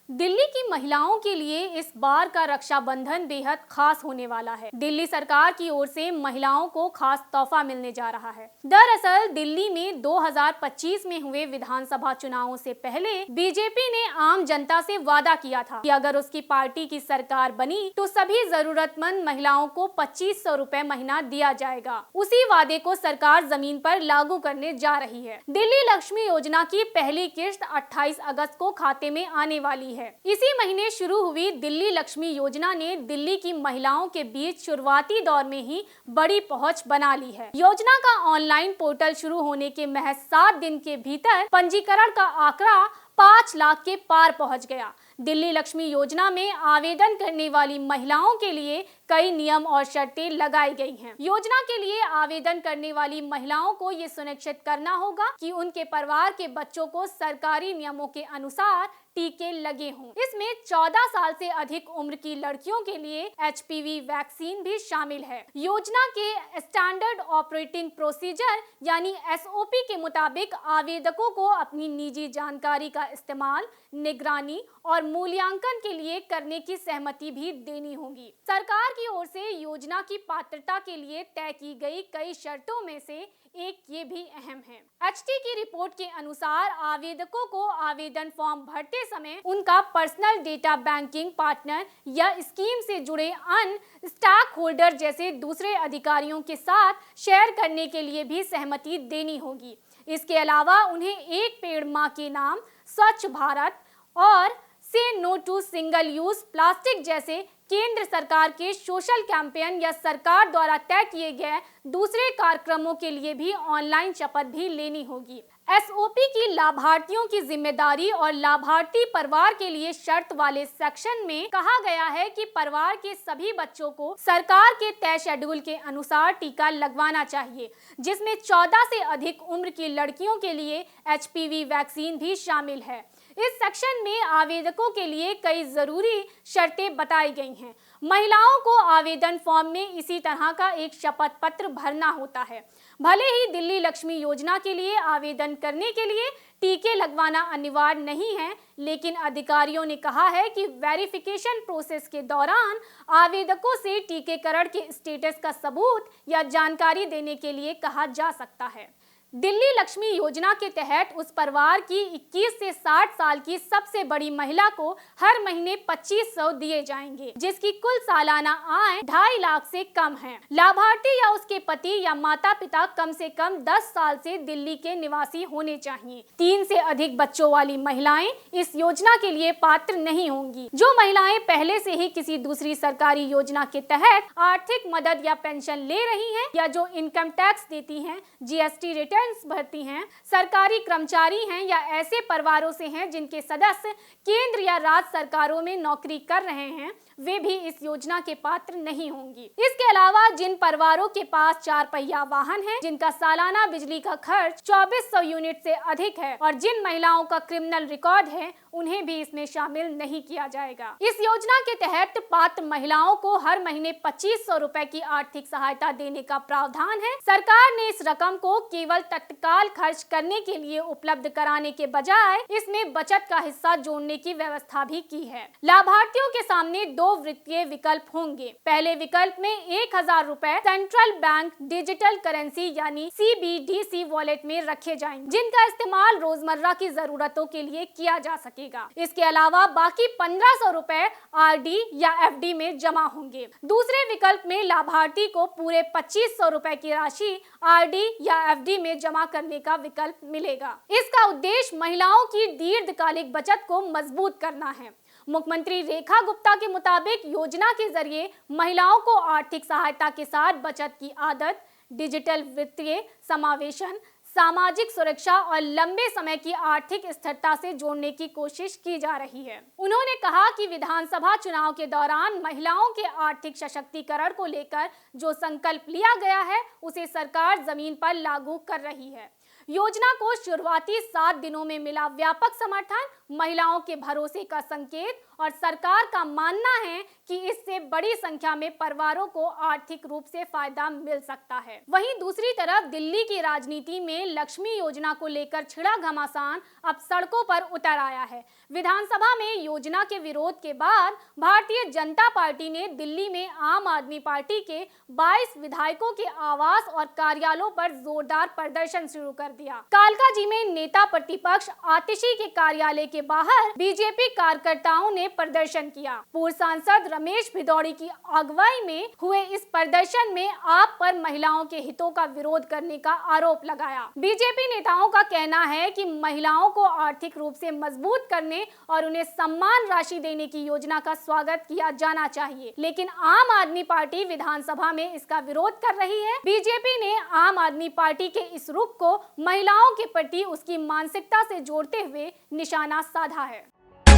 दिल्ली की महिलाओं के लिए इस बार का रक्षाबंधन बेहद खास होने वाला है। दिल्ली सरकार की ओर से महिलाओं को खास तोहफा मिलने जा रहा है। दरअसल दिल्ली में 2025 में हुए विधानसभा चुनावों से पहले बीजेपी ने आम जनता से वादा किया था कि अगर उसकी पार्टी की सरकार बनी तो सभी जरूरतमंद महिलाओं को 2500 रुपए महीना दिया जाएगा। उसी वादे को सरकार जमीन पर लागू करने जा रही है। दिल्ली लक्ष्मी योजना की पहली किस्त 28 अगस्त को खाते में आने वाली है। इसी महीने शुरू हुई दिल्ली लक्ष्मी योजना ने दिल्ली की महिलाओं के बीच शुरुआती दौर में ही बड़ी पहुंच बना ली है। योजना का ऑनलाइन पोर्टल शुरू होने के महज 7 दिन के भीतर पंजीकरण का आंकड़ा 5 लाख के पार पहुंच गया। दिल्ली लक्ष्मी योजना में आवेदन करने वाली महिलाओं के लिए कई नियम और शर्तें लगाई गई हैं। योजना के लिए आवेदन करने वाली महिलाओं को ये सुनिश्चित करना होगा कि उनके परिवार के बच्चों को सरकारी नियमों के अनुसार टीके लगे हों। इसमें 14 साल से अधिक उम्र की लड़कियों के लिए HPV वैक्सीन भी शामिल है। योजना के स्टैंडर्ड ऑपरेटिंग प्रोसीजर यानी SOP के मुताबिक आवेदकों को अपनी निजी जानकारी का इस्तेमाल, निगरानी और मूल्यांकन के लिए करने की सहमति भी देनी होगी। सरकार की ओर से योजना की पात्रता के लिए तय की गई कई शर्तों में से एक ये भी अहम है। HT की रिपोर्ट के अनुसार आवेदकों को आवेदन फॉर्म भरते समय उनका पर्सनल डेटा बैंकिंग पार्टनर या स्कीम से जुड़े अन्य स्टॉक होल्डर जैसे दूसरे अधिकारियों के साथ शेयर करने के लिए भी सहमति देनी होगी। इसके अलावा उन्हें एक पेड़ मां के नाम, स्वच्छ भारत और से no to single use plastic जैसे केंद्र सरकार के सोशल कैंपेन या सरकार द्वारा तय किए गए दूसरे कार्यक्रमों के लिए भी ऑनलाइन शपथ भी लेनी होगी। SOP की लाभार्थियों की जिम्मेदारी और लाभार्थी परिवार के लिए शर्त वाले सेक्शन में कहा गया है कि परिवार के सभी बच्चों को सरकार के तय शेड्यूल के अनुसार टीका लगवाना चाहिए, जिसमें 14 से अधिक उम्र की लड़कियों के लिए HPV वैक्सीन भी शामिल है। इस सेक्शन में आवेदकों के लिए कई जरूरी शर्तें बताई गई हैं। महिलाओं को आवेदन फॉर्म में इसी तरह का एक शपथ पत्र भरना होता है। भले ही दिल्ली लक्ष्मी योजना के लिए आवेदन करने के लिए टीके लगवाना अनिवार्य नहीं है, लेकिन अधिकारियों ने कहा है कि वेरिफिकेशन प्रोसेस के दौरान आवेदकों से टीकेकरण के स्टेटस का सबूत या जानकारी देने के लिए कहा जा सकता है। दिल्ली लक्ष्मी योजना के तहत उस परिवार की 21 से 60 साल की सबसे बड़ी महिला को हर महीने 2500 दिए जाएंगे, जिसकी कुल सालाना आय 2.5 लाख से कम है। लाभार्थी या उसके पति या माता पिता कम से कम 10 साल से दिल्ली के निवासी होने चाहिए। 3 से अधिक बच्चों वाली महिलाएं इस योजना के लिए पात्र नहीं होंगी। जो महिलाएं पहले से ही किसी दूसरी सरकारी योजना के तहत आर्थिक मदद या पेंशन ले रही हैं या जो इनकम टैक्स देती हैं, GST रिटर्न भरती हैं, सरकारी कर्मचारी हैं या ऐसे परिवारों से हैं जिनके सदस्य केंद्र या राज्य सरकारों में नौकरी कर रहे हैं, वे भी इस योजना के पात्र नहीं होंगी। इसके अलावा जिन परिवारों के पास 4 पहिया वाहन है, जिनका सालाना बिजली का खर्च 2400 यूनिट से अधिक है और जिन महिलाओं का क्रिमिनल रिकॉर्ड है, उन्हें भी इसमें शामिल नहीं किया जाएगा। इस योजना के तहत पात्र महिलाओं को हर महीने 2500 रुपए की आर्थिक सहायता देने का प्रावधान है। सरकार ने इस रकम को केवल तत्काल खर्च करने के लिए उपलब्ध कराने के बजाय इसमें बचत का हिस्सा जोड़ने की व्यवस्था भी की है। लाभार्थियों के सामने 2 वित्तीय विकल्प होंगे। पहले विकल्प में 1000 रुपए सेंट्रल बैंक डिजिटल करेंसी यानी CBDC वॉलेट में रखे जाएंगे, जिनका इस्तेमाल रोजमर्रा की जरूरतों के लिए किया जा सकेगा। इसके अलावा बाकी 1500 रुपए RD या FD में जमा होंगे। दूसरे विकल्प में लाभार्थी को पूरे 2500 रुपए की राशि RD या FD में जमा करने का विकल्प मिलेगा। इसका उद्देश्य महिलाओं की दीर्घकालिक बचत को मजबूत करना है। मुख्यमंत्री रेखा गुप्ता के मुताबिक योजना के जरिए महिलाओं को आर्थिक सहायता के साथ बचत की आदत, डिजिटल वित्तीय समावेशन, सामाजिक सुरक्षा और लंबे समय की आर्थिक स्थिरता से जोड़ने की कोशिश की जा रही है। उन्होंने कहा कि विधानसभा चुनाव के दौरान महिलाओं के आर्थिक सशक्तिकरण को लेकर जो संकल्प लिया गया है, उसे सरकार जमीन पर लागू कर रही है। योजना को शुरुआती 7 दिनों में मिला व्यापक समर्थन महिलाओं के भरोसे का संकेत और सरकार का मानना है कि इससे बड़ी संख्या में परिवारों को आर्थिक रूप से फायदा मिल सकता है। वहीं दूसरी तरफ दिल्ली की राजनीति में लक्ष्मी योजना को लेकर छिड़ा घमासान अब सड़कों पर उतर आया है। विधानसभा में योजना के विरोध के बाद भारतीय जनता पार्टी ने दिल्ली में आम आदमी पार्टी के 22 विधायकों के आवास और कार्यालयों पर जोरदार प्रदर्शन शुरू कर दिया। कालकाजी में नेता प्रतिपक्ष आतिशी के कार्यालय के बाहर बीजेपी कार्यकर्ताओं ने प्रदर्शन किया। पूर्व सांसद रमेश भिदौड़ी की अगुवाई में हुए इस प्रदर्शन में आप पर महिलाओं के हितों का विरोध करने का आरोप लगाया। बीजेपी नेताओं का कहना है कि महिलाओं को आर्थिक रूप से मजबूत करने और उन्हें सम्मान राशि देने की योजना का स्वागत किया जाना चाहिए, लेकिन आम आदमी पार्टी विधानसभा में इसका विरोध कर रही है। बीजेपी ने आम आदमी पार्टी के इस रुख को महिलाओं के प्रति उसकी मानसिकता से जोड़ते हुए निशाना साधा है।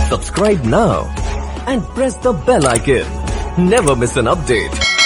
Subscribe now and press the bell icon. Never miss an update.